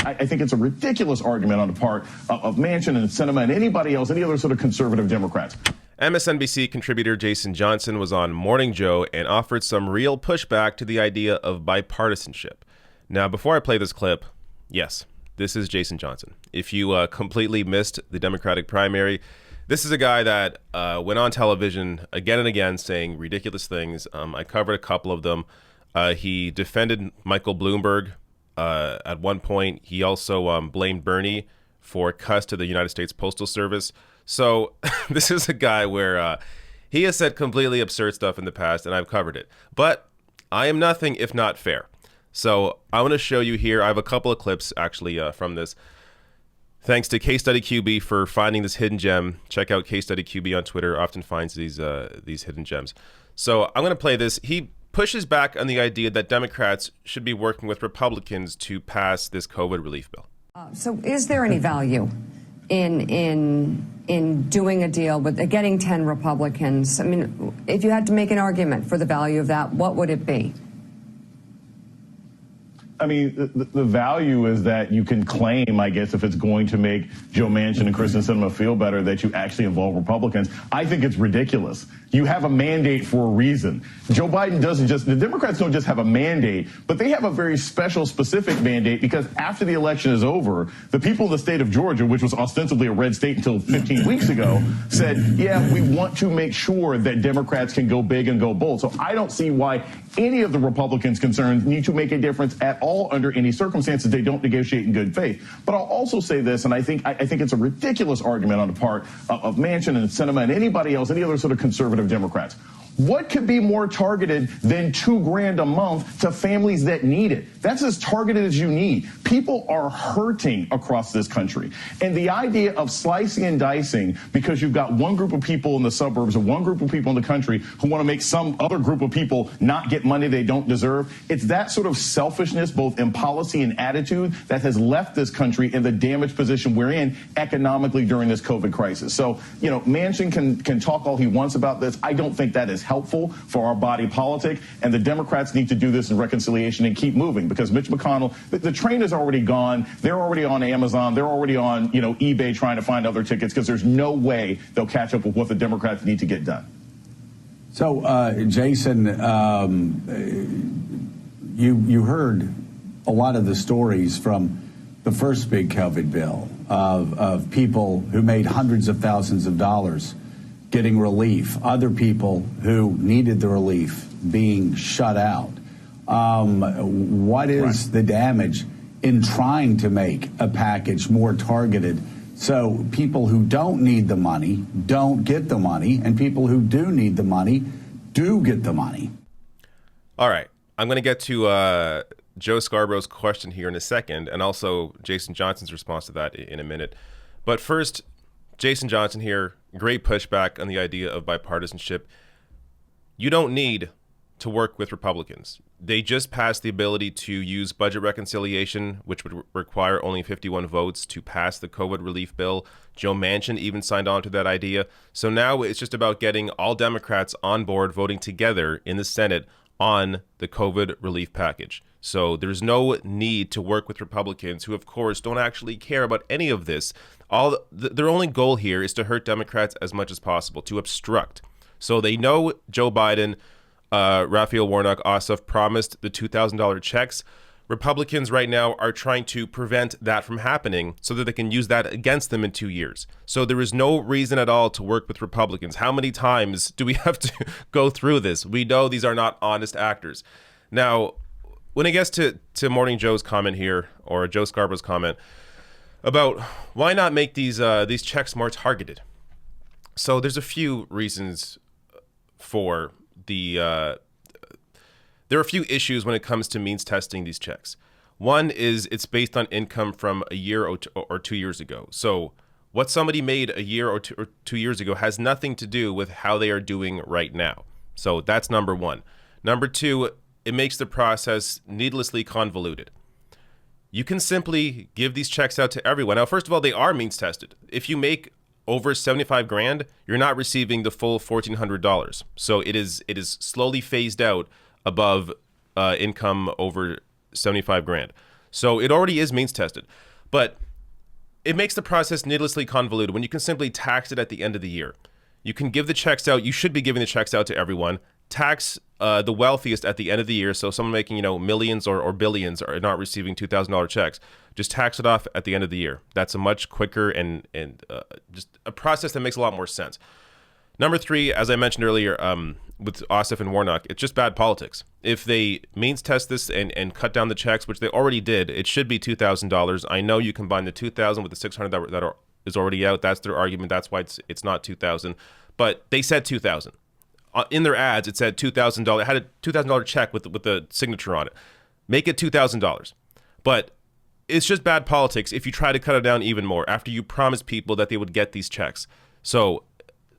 I think it's a ridiculous argument on the part of Manchin and Sinema and anybody else, any other sort of conservative Democrats. MSNBC contributor Jason Johnson was on Morning Joe and offered some real pushback to the idea of bipartisanship. Now, before I play this clip, yes, this is Jason Johnson. If you completely missed the Democratic primary, this is a guy that went on television again and again saying ridiculous things. I covered a couple of them. He defended Michael Bloomberg. At one point, he also blamed Bernie for cuts to the United States Postal Service. So this is a guy where he has said completely absurd stuff in the past, and I've covered it. But I am nothing if not fair. So I want to show you here. I have a couple of clips actually from this. Thanks to Case Study QB for finding this hidden gem. Check out Case Study QB on Twitter. Often finds these hidden gems. So I'm going to play this. He pushes back on the idea that Democrats should be working with Republicans to pass this COVID relief bill. So is there any value in doing a deal with getting 10 Republicans? I mean, if you had to make an argument for the value of that, what would it be? I mean, the value is that you can claim, I guess, if it's going to make Joe Manchin and Kristen Sinema feel better, that you actually involve Republicans. I think it's ridiculous. You have a mandate for a reason. Joe Biden doesn't just, the Democrats don't just have a mandate, but they have a very special, specific mandate because after the election is over, the people of the state of Georgia, which was ostensibly a red state until 15 weeks ago, said, yeah, we want to make sure that Democrats can go big and go bold. So I don't see why any of the Republicans' concerns need to make a difference at all under any circumstances. They don't negotiate in good faith. But I'll also say this, and I think it's a ridiculous argument on the part of Manchin and Sinema and anybody else, any other sort of conservative Democrats. What could be more targeted than $2,000 a month to families that need it? That's as targeted as you need. People are hurting across this country. And the idea of slicing and dicing because you've got one group of people in the suburbs or one group of people in the country who want to make some other group of people not get money they don't deserve, it's that sort of selfishness, both in policy and attitude, that has left this country in the damaged position we're in economically during this COVID crisis. So, you know, Manchin can talk all he wants about this. I don't think that is helpful for our body politic, and the Democrats need to do this in reconciliation and keep moving because Mitch McConnell, the train is already gone. They're already on Amazon. They're already on, eBay trying to find other tickets because there's no way they'll catch up with what the Democrats need to get done. So, Jason, you heard a lot of the stories from the first big COVID bill of people who made hundreds of thousands of dollars getting relief, other people who needed the relief being shut out. What is the damage in trying to make a package more targeted so people who don't need the money don't get the money and people who do need the money do get the money? All right. I'm going to get to Joe Scarborough's question here in a second and also Jason Johnson's response to that in a minute. But first, Jason Johnson here, great pushback on the idea of bipartisanship. You don't need to work with Republicans. They just passed the ability to use budget reconciliation, which would require only 51 votes to pass the COVID relief bill. Joe Manchin even signed on to that idea. So now it's just about getting all Democrats on board voting together in the Senate on the COVID relief package. So there's no need to work with Republicans who, of course, don't actually care about any of this. Their only goal here is to hurt Democrats as much as possible, to obstruct. So they know Joe Biden, Raphael Warnock, Ossoff promised the $2,000 checks. Republicans right now are trying to prevent that from happening so that they can use that against them in 2 years. So there is no reason at all to work with Republicans. How many times do we have to go through this? We know these are not honest actors. Now, when it gets to Morning Joe's comment here, or Joe Scarborough's comment, about why not make these checks more targeted. So there's a few reasons for there are a few issues when it comes to means testing these checks. One is it's based on income from a year or 2 years ago. So what somebody made a year or 2 years ago has nothing to do with how they are doing right now. So that's number one. Number two, it makes the process needlessly convoluted. You can simply give these checks out to everyone. Now, first of all, they are means tested. If you make over 75 grand, you're not receiving the full $1,400. So it is slowly phased out above income over 75 grand. So it already is means tested. But it makes the process needlessly convoluted when you can simply tax it at the end of the year. You can give the checks out. You should be giving the checks out to everyone. Tax the wealthiest at the end of the year. So someone making, millions or billions are not receiving $2,000 checks. Just tax it off at the end of the year. That's a much quicker and just a process that makes a lot more sense. Number 3, as I mentioned earlier, with Ossoff and Warnock, it's just bad politics. If they means test this and cut down the checks, which they already did, it should be $2,000. I know you combine the $2,000 with the $600 that is already out. That's their argument. That's why it's not $2,000. But they said $2,000. In their ads, it said $2,000. It had a $2,000 check with the signature on it. Make it $2,000. But it's just bad politics if you try to cut it down even more after you promised people that they would get these checks. So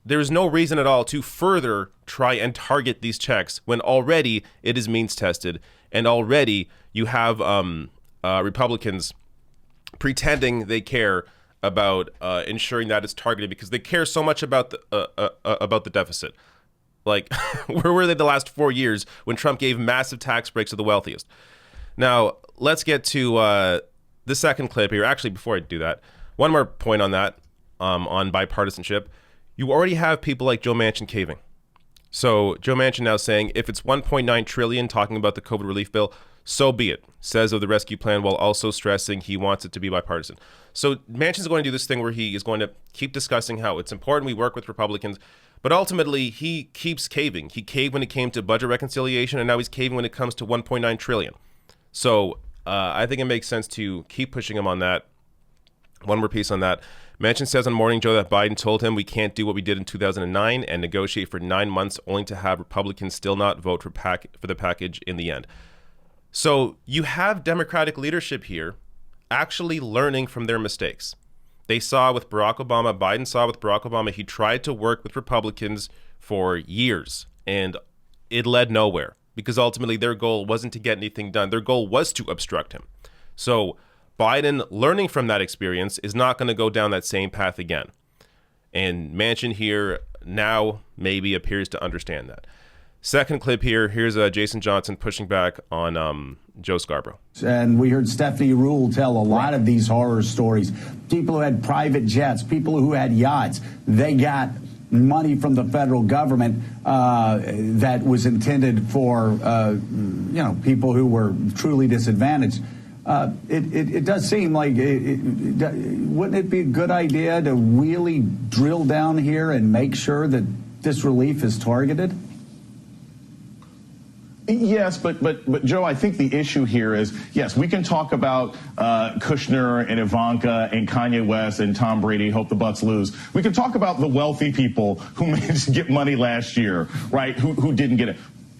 there's no reason at all to further try and target these checks when already it is means tested and already you have Republicans pretending they care about ensuring that it's targeted because they care so much about the deficit. Like, where were they the last 4 years when Trump gave massive tax breaks to the wealthiest? Now, let's get to the second clip here. Actually, before I do that, one more point on that, on bipartisanship. You already have people like Joe Manchin caving. So Joe Manchin now saying, if it's $1.9 trillion, talking about the COVID relief bill, so be it, says of the rescue plan, while also stressing he wants it to be bipartisan. So Manchin's going to do this thing where he is going to keep discussing how it's important we work with Republicans, but ultimately he keeps caving. He caved when it came to budget reconciliation, and now he's caving when it comes to $1.9 trillion. So I think it makes sense to keep pushing him on that. One more piece on that. Manchin says on Morning Joe that Biden told him we can't do what we did in 2009 and negotiate for 9 months only to have Republicans still not vote for the package in the end. So you have Democratic leadership here actually learning from their mistakes. They saw with Barack Obama, Biden saw with Barack Obama, he tried to work with Republicans for years and it led nowhere because ultimately their goal wasn't to get anything done. Their goal was to obstruct him. So Biden, learning from that experience, is not going to go down that same path again. And Manchin here now maybe appears to understand that. Second clip here. Here's Jason Johnson pushing back on Joe Scarborough. And we heard Stephanie Ruhle tell a lot of these horror stories. People who had private jets, people who had yachts, they got money from the federal government that was intended for, people who were truly disadvantaged. It does seem like, wouldn't it be a good idea to really drill down here and make sure that this relief is targeted? Yes, but Joe, I think the issue here is, yes, we can talk about Kushner and Ivanka and Kanye West and Tom Brady, hope the Bucks lose. We can talk about the wealthy people who managed to get money last year, right, who didn't get it.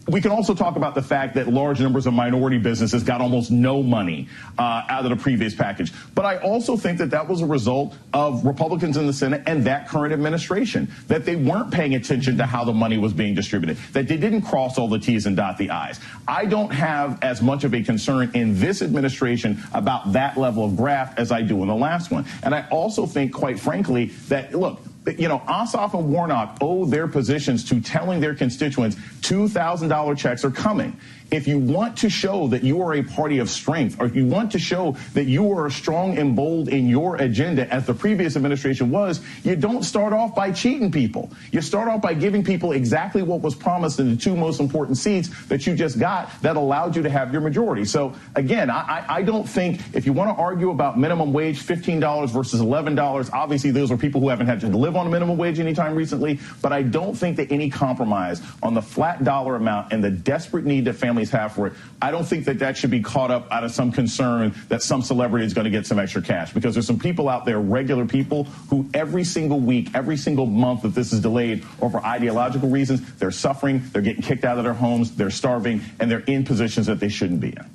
We can also talk about the fact that large numbers of minority businesses got almost no money out of the previous package. But I also think that that was a result of Republicans in the Senate and that current administration, that they weren't paying attention to how the money was being distributed, that they didn't cross all the T's and dot the I's. I don't have as much of a concern in this administration about that level of graft as I do in the last one. And I also think, quite frankly, that, look, Ossoff and Warnock owe their positions to telling their constituents $2,000 checks are coming. If you want to show that you are a party of strength, or if you want to show that you are strong and bold in your agenda, as the previous administration was, you don't start off by cheating people. You start off by giving people exactly what was promised in the 2 most important seats that you just got that allowed you to have your majority. So, again, I don't think if you want to argue about minimum wage, $15 versus $11, obviously those are people who haven't had to live on a minimum wage anytime recently, but I don't think that any compromise on the flat dollar amount and the desperate need that families have for it, I don't think that that should be caught up out of some concern that some celebrity is going to get some extra cash, because there's some people out there, regular people, who every single week, every single month that this is delayed over ideological reasons, they're suffering, they're getting kicked out of their homes, they're starving, and they're in positions that they shouldn't be in.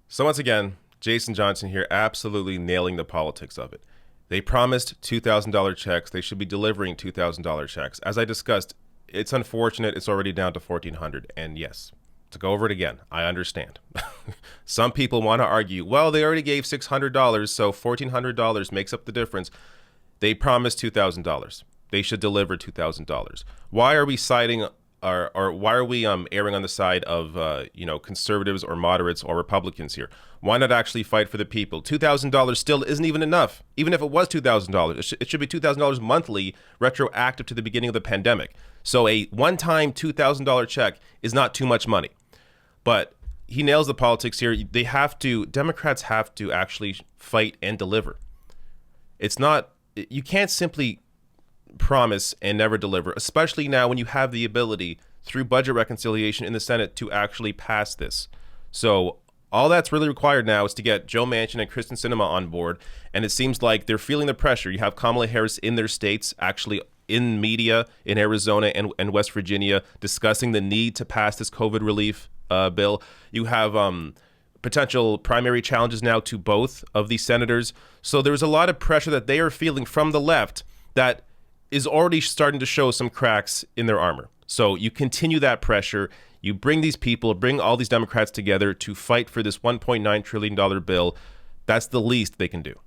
So once again, Jason Johnson here absolutely nailing the politics of it. They promised $2,000 checks. They should be delivering $2,000 checks. As I discussed, it's unfortunate it's already down to $1,400. And yes, to go over it again, I understand. Some people want to argue, well, they already gave $600, so $1,400 makes up the difference. They promised $2,000. They should deliver $2,000. Why are we citing why are we erring on the side of conservatives or moderates or Republicans here? Why not actually fight for the people? $2,000 still isn't even enough. Even if it was $2,000, it should be $2,000 monthly, retroactive to the beginning of the pandemic. So a one-time $2,000 check is not too much money. But he nails the politics here. Democrats have to actually fight and deliver. You can't simply promise and never deliver, especially now when you have the ability through budget reconciliation in the Senate to actually pass this. So all that's really required now is to get Joe Manchin and Kristen Sinema on board, and it seems like they're feeling the pressure. You have Kamala Harris in their states, actually in media in Arizona and West Virginia, discussing the need to pass this COVID relief bill. You have potential primary challenges now to both of these senators. So there's a lot of pressure that they are feeling from the left that is already starting to show some cracks in their armor. So you continue that pressure. You bring all these Democrats together to fight for this $1.9 trillion bill. That's the least they can do.